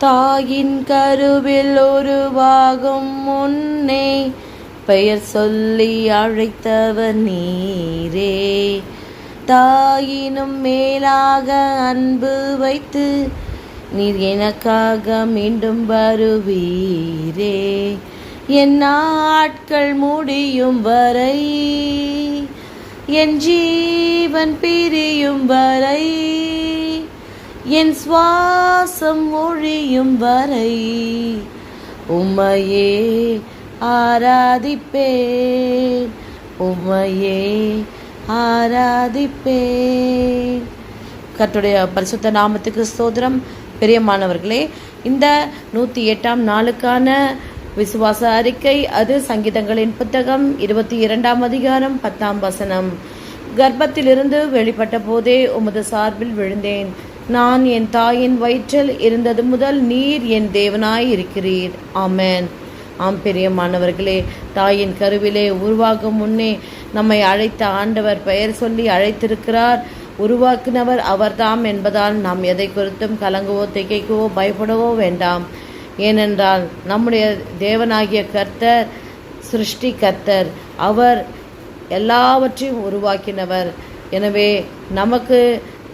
தாயின் கருவில் உருவாகும் முன்னே பெயர் சொல்லி அழைத்தவர் நீரே. தாயினும் மேலாக அன்பு வைத்து நீர் எனக்காக மீண்டும் வருவீரே. என் நாட்கள் முடியும் வரை, என் ஜீவன் பிரியும் வரை, என் சுவாசம் ஒழியும் வரை உம்மையே ஆராதிப்பேன், உம்மையே ஆராதிப்பேன். கர்த்தருடைய பரிசுத்த நாமத்துக்கு ஸ்தோத்திரம். பிரியமானவர்களே, இந்த 108ஆம் நாளுக்கான விசுவாச அறிக்கை, அது சங்கீதங்களின் புத்தகம் 22ஆம் அதிகாரம் 10ஆம் வசனம். கர்ப்பத்திலிருந்து வெளிப்பட்ட போதே உமது சார்பில் விழுந்தேன். நான் என் தாயின் வயிற்றில் இருந்தது முதல் நீர் என் தேவனாய் இருக்கிறீர். ஆமென். ஆம் பிரியமானவர்களே, தாயின் கருவிலே உருவாகும் முன்னே நம்மை அழைத்த ஆண்டவர் பெயர் சொல்லி அழைத்திருக்கிறார். உருவாக்கினவர் அவர்தாம் என்பதால் நாம் எதை குறித்தும் கலங்கவோ திகைக்கவோ பயப்படவோ வேண்டாம். ஏனென்றால் நம்முடைய தேவனாகிய கர்த்தர் சிருஷ்டி கர்த்தர், அவர் எல்லாவற்றையும் உருவாக்கினவர். எனவே நமக்கு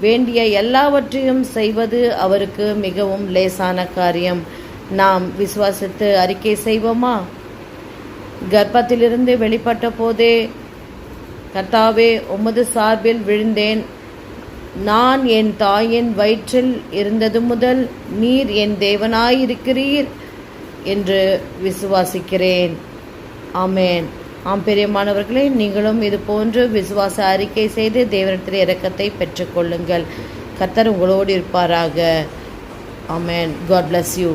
வேண்டிய எல்லாவற்றையும் செய்வது அவருக்கு மிகவும் லேசான காரியம். நாம் விசுவாசித்து அறிக்கை செய்வோமா? கர்ப்பத்திலிருந்து வெளிப்பட்ட போதே கர்த்தாவே உமது சார்பில் விழுந்தேன். நான் என் தாயின் வயிற்றில் இருந்தது முதல் நீர் என் தேவனாயிருக்கிறீர் என்று விசுவாசிக்கிறேன். ஆமென். ஆம் பிரியமானவர்களே, நீங்களும் இது போன்று விசுவாச அறிக்கை செய்து தேவனிடத்தில் இரக்கத்தை பெற்றுக்கொள்ளுங்கள். கர்த்தர் உங்களோடு இருப்பாராக. ஆமென். God bless you.